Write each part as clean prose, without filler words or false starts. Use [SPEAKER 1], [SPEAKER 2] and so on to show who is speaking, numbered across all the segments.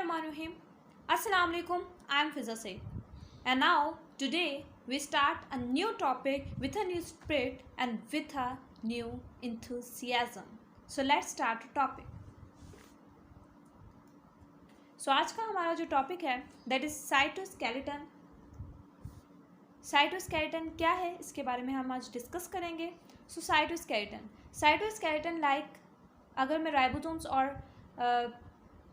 [SPEAKER 1] Bismillahirrahmanirrahim. Assalamu alaikum. I am Fiza Said. And now, today, we start a new topic with a new spirit and with a new enthusiasm. So, let's start the topic. So, आज का हमारा जो topic है that is cytoskeleton. Cytoskeleton क्या है, इसके बारे में हम आज डिस्कस करेंगे. सो साइटोस्केलेटन लाइक अगर मैं राइबोसोम्स और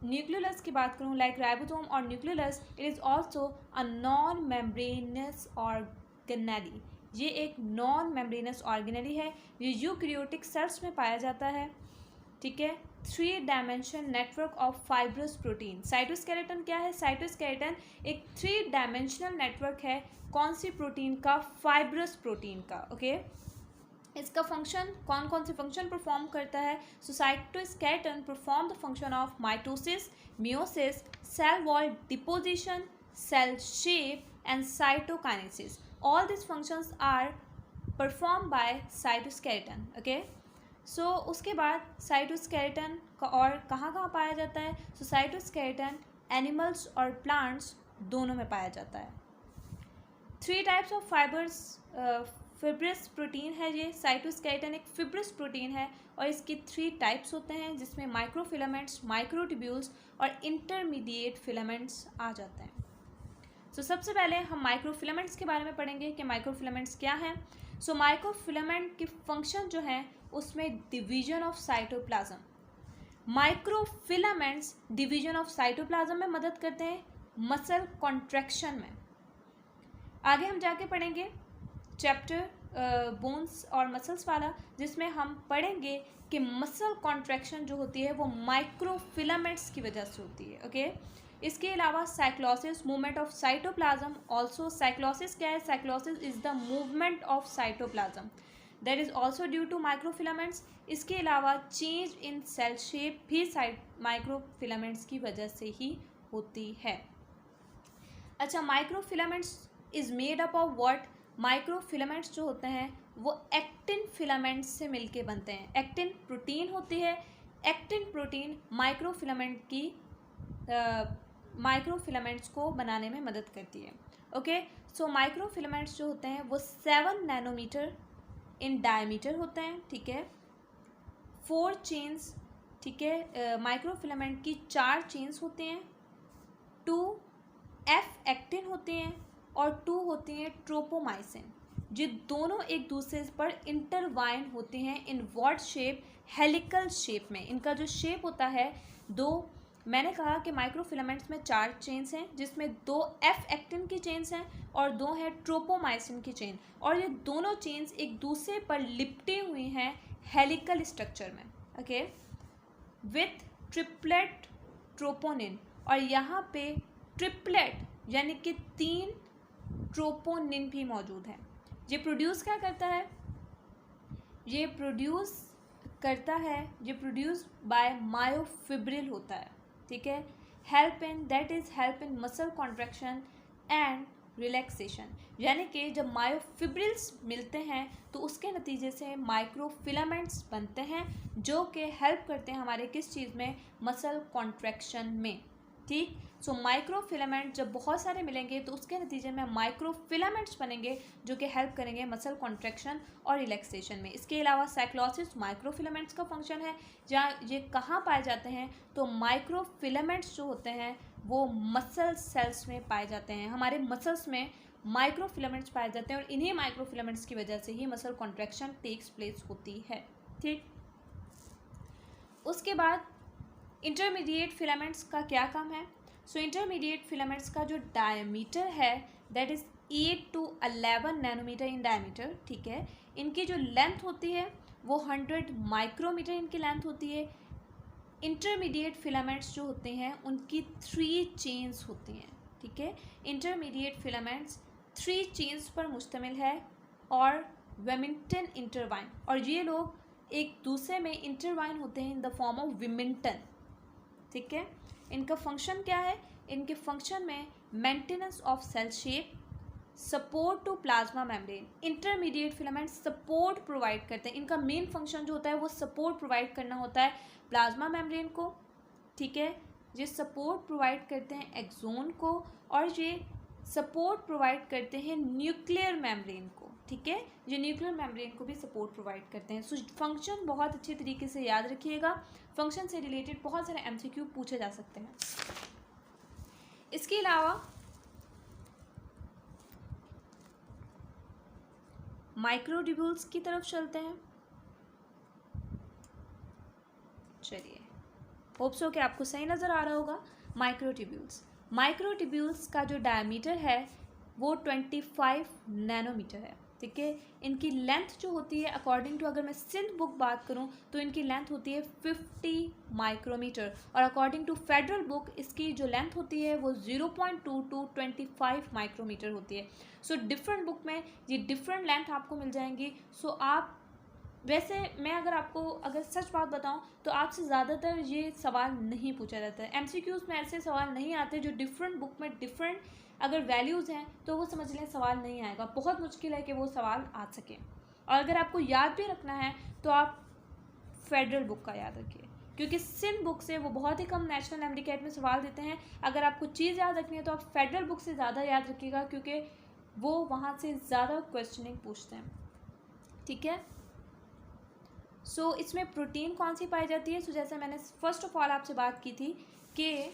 [SPEAKER 1] न्यूक्लियोलस की बात करूँ, लाइक राइबोसोम और nucleolus, it is also a non membranes organelle. ये एक नॉन मेम्ब्रेनस ऑर्गेनेली है. ये यूकैरियोटिक सेल्स में पाया जाता है. ठीक है. 3 dimension network of fibrous protein. Cytoskeleton क्या है? साइटोस्केलेटन एक 3 डायमेंशनल नेटवर्क है. कौन सी प्रोटीन का? फाइब्रस प्रोटीन का. ओके. इसका फंक्शन कौन कौन से फंक्शन परफॉर्म करता है? So cytoskeleton perform the function of mitosis, meiosis, cell wall deposition, cell shape and cytokinesis. All this functions are perform by cytoskeleton. Okay. So उसके बाद साइटोस्केलेटन का और कहाँ कहाँ पाया जाता है? सो साइटोस्केलेटन एनिमल्स और प्लांट्स दोनों में पाया जाता है. 3 टाइप्स ऑफ फिब्रस प्रोटीन है. ये साइटोस्केलेटन एक फिब्रस प्रोटीन है और इसकी 3 टाइप्स होते हैं, जिसमें माइक्रोफिलामेंट्स, माइक्रोट्यूब्यूल्स और इंटरमीडिएट फिलामेंट्स आ जाते हैं. सो सबसे पहले हम माइक्रोफिलामेंट्स के बारे में पढ़ेंगे कि माइक्रोफिलामेंट्स क्या हैं. सो माइक्रोफिलामेंट की फंक्शन जो है उसमें division of cytoplasm. Microfilaments division of cytoplasm में मदद करते हैं, मसल कॉन्ट्रैक्शन में. आगे हम जाके पढ़ेंगे चैप्टर बोन्स और मसल्स वाला, जिसमें हम पढ़ेंगे कि मसल कॉन्ट्रैक्शन जो होती है वो माइक्रोफिलामेंट्स की वजह से होती है. ओके. इसके अलावा cyclosis, movement of cytoplasm. Also cyclosis क्या है? Cyclosis is the movement of cytoplasm, that is also due to microfilaments. इसके अलावा चेंज इन सेल शेप भी माइक्रोफिलामेंट्स की वजह से ही होती है. अच्छा, microfilaments is made up of what? Microfilaments जो होते हैं वो एक्टिन फिलामेंट्स से मिलके बनते हैं. एक्टिन प्रोटीन होती है. एक्टिन प्रोटीन माइक्रोफिलामेंट्स को बनाने में मदद करती है. ओके. सो माइक्रोफिलामेंट्स जो होते हैं वो 7 नैनोमीटर इन डायमीटर होते हैं. ठीक है. 4 चेन्स. ठीक है. माइक्रोफिलामेंट की 4 चेन्स होते हैं. 2 एफ एक्टिन होते हैं और 2 होती हैं ट्रोपोमाइसिन. ये दोनों एक दूसरे पर इंटरवाइन होते हैं in what shape? Helical shape में. इनका जो शेप होता है, मैंने कहा कि माइक्रोफिलामेंट्स में 4 चेन्स हैं, जिसमें 2 एफ एक्टिन की चेन्स हैं और 2 हैं ट्रोपोमाइसिन की चेन. और ये दोनों चेन्स एक दूसरे पर लिपटी हुई हैं हेलिकल स्ट्रक्चर में. ओके. With triplet troponin. और यहाँ पे ट्रिपलेट यानी कि 3 ट्रोपोनिन भी मौजूद है. ये प्रोड्यूस क्या करता है? ये प्रोड्यूस बाय मायोफिब्रिल होता है. ठीक है. Help in muscle contraction and relaxation. यानी कि जब मायोफिब्रिल्स मिलते हैं तो उसके नतीजे से माइक्रोफिलामेंट्स बनते हैं, जो कि हेल्प करते हैं हमारे किस चीज़ में? मसल कॉन्ट्रैक्शन में. ठीक. सो माइक्रोफिलामेंट जब बहुत सारे मिलेंगे तो उसके नतीजे में माइक्रोफिलामेंट्स बनेंगे, जो कि हेल्प करेंगे मसल कॉन्ट्रैक्शन और रिलैक्सेशन में. इसके अलावा साइक्लोसिस माइक्रोफिलामेंट्स का फंक्शन है. जहाँ ये कहाँ पाए जाते हैं? तो माइक्रोफिलामेंट्स जो होते हैं वो मसल सेल्स में पाए जाते हैं. हमारे मसल्स में माइक्रोफिलामेंट्स पाए जाते हैं और इन्हीं माइक्रोफिलामेंट्स की वजह से ही मसल कॉन्ट्रैक्शन टेक्स प्लेस होती है. ठीक. उसके बाद इंटरमीडिएट फिलामेंट्स का क्या काम है? सो इंटरमीडिएट फिलामेंट्स का जो डायमीटर है that is 8 to 11 nanometre in diameter. ठीक है. इनकी जो लेंथ होती है वो 100 माइक्रोमीटर इनकी लेंथ होती है. इंटरमीडिएट फिलामेंट्स जो होते हैं उनकी 3 चेन्स होती हैं. ठीक है. इंटरमीडिएट फिलामेंट्स 3 चेन्स पर मुश्तमिल है और विमिंटन इंटरवाइन. और ये लोग एक दूसरे में इंटरवाइन होते हैं in the form of vimentin. ठीक है. इनका फंक्शन क्या है? इनके फंक्शन में maintenance of cell shape, support to plasma membrane. Intermediate filament support provide करते हैं. इनका मेन फंक्शन जो होता है वो सपोर्ट प्रोवाइड करना होता है प्लाज्मा मेम्ब्रेन को. ठीक है. ये सपोर्ट प्रोवाइड करते हैं एक्सोन को और ये सपोर्ट प्रोवाइड करते हैं न्यूक्लियर मेम्ब्रेन को, ठीक है, ये न्यूक्लियर मेम्ब्रेन को भी सपोर्ट प्रोवाइड करते हैं। सो फंक्शन बहुत अच्छे तरीके से याद रखिएगा, फंक्शन से रिलेटेड बहुत सारे एमसीक्यू पूछे जा सकते हैं। इसके अलावा माइक्रोट्यूब्यूल्स की तरफ चलते हैं। चलिए, होप सो कि आपको सही नज़र आ रहा होगा। माइक्रोट्यूब्यूल्स का जो डायमीटर है वो 25 नैनोमीटर है, ठीक है। इनकी लेंथ जो होती है अकॉर्डिंग टू, अगर मैं सिंध बुक बात करूं तो इनकी लेंथ होती है 50 माइक्रोमीटर और अकॉर्डिंग टू फेडरल बुक इसकी जो लेंथ होती है वो 0.2 to 25 माइक्रोमीटर होती है। सो डिफरेंट बुक में ये डिफरेंट लेंथ आपको मिल जाएंगी। सो आप वैसे मैं अगर सच बात बताऊं तो आपसे ज़्यादातर ये सवाल नहीं पूछा जाता है, एमसीक्यूज़ में ऐसे सवाल नहीं आते जो डिफरेंट बुक में डिफरेंट अगर वैल्यूज़ हैं तो वो समझ लें सवाल नहीं आएगा, बहुत मुश्किल है कि वो सवाल आ सके। और अगर आपको याद भी रखना है तो आप फेडरल बुक का याद रखिए, क्योंकि सिंध बुक से वो बहुत ही कम नेशनल एमडी कैट में सवाल देते हैं। अगर आपको चीज़ याद रखनी है तो आप फेडरल बुक से ज़्यादा याद रखिएगा, क्योंकि वो वहाँ से ज़्यादा क्वेश्चनिंग पूछते हैं, ठीक है। सो इसमें प्रोटीन कौन सी पाई जाती है? सो जैसे मैंने फर्स्ट ऑफ ऑल आपसे बात की थी कि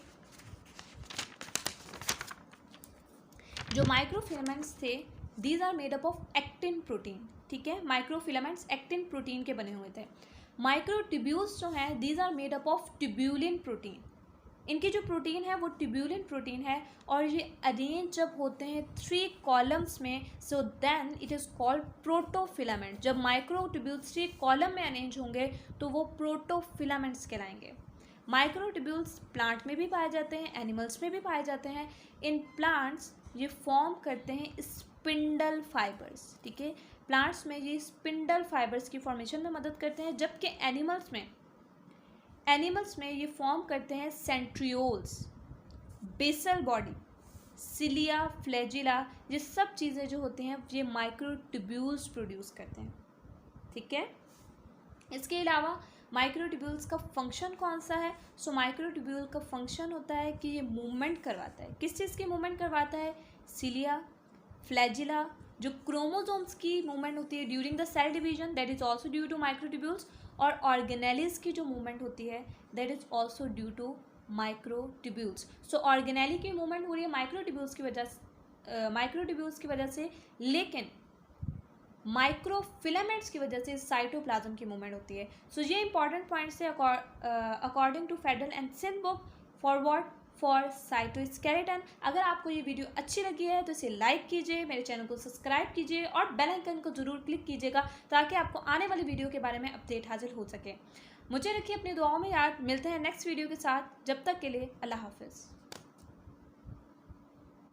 [SPEAKER 1] जो माइक्रोफिलामेंट्स थे these are made up of actin protein, ठीक है। माइक्रोफिलामेंट्स एक्टिन प्रोटीन के बने हुए थे। माइक्रोट्यूब्यूल्स जो हैं these are made up of tubulin protein, इनकी जो प्रोटीन है वो ट्यूब्यूलिन प्रोटीन है और ये अरेंज जब होते हैं 3 कॉलम्स में, so then it is called protofilament. जब माइक्रोट्यूब्यूल्स 3 कॉलम में अरेंज होंगे तो वो प्रोटोफिलामेंट्स कहलाएंगे। माइक्रोट्यूब्यूल्स प्लांट में भी पाए जाते हैं, एनिमल्स में भी पाए जाते हैं। इन प्लांट्स ये फॉर्म करते हैं स्पिंडल फाइबर्स, ठीक है। प्लांट्स में ये स्पिंडल फाइबर्स की फॉर्मेशन में मदद करते हैं, जबकि एनिमल्स में ये फॉर्म करते हैं centrioles, basal body, cilia, flagella, ये सब चीज़ें जो होती हैं ये माइक्रोट्यूब्यूल्स प्रोड्यूस करते हैं, ठीक है। इसके अलावा माइक्रोट्यूब्यूल्स का फंक्शन कौन सा है? सो माइक्रोट्यूब्यूल का फंक्शन होता है कि ये मूवमेंट करवाता है। किस चीज़ की मूवमेंट करवाता है? सिलिया, फ्लैजिला, जो क्रोमोसोम्स की मूवमेंट होती है during the cell division, that is also due to microtubules. और ऑर्गेनेलिस की जो मूवमेंट होती है that is also due to microtubules. So organelle की मूवमेंट हो रही है माइक्रोट्यूब्यूल्स की वजह से, लेकिन माइक्रोफिलामेंट्स की वजह से साइटोप्लाज्म की मूवमेंट होती है। सो ये इंपॉर्टेंट पॉइंट्स है according to federal and Sindh book for cytoskeleton. अगर आपको ये वीडियो अच्छी लगी है तो इसे लाइक कीजिए, मेरे चैनल को सब्सक्राइब कीजिए और बेल आइकन को ज़रूर क्लिक कीजिएगा ताकि आपको आने वाली वीडियो के बारे में अपडेट हासिल हो सके। मुझे रखिए अपनी दुआओं में याद। मिलते हैं नेक्स्ट वीडियो के साथ, जब तक के लिए अल्लाह हाफिज़।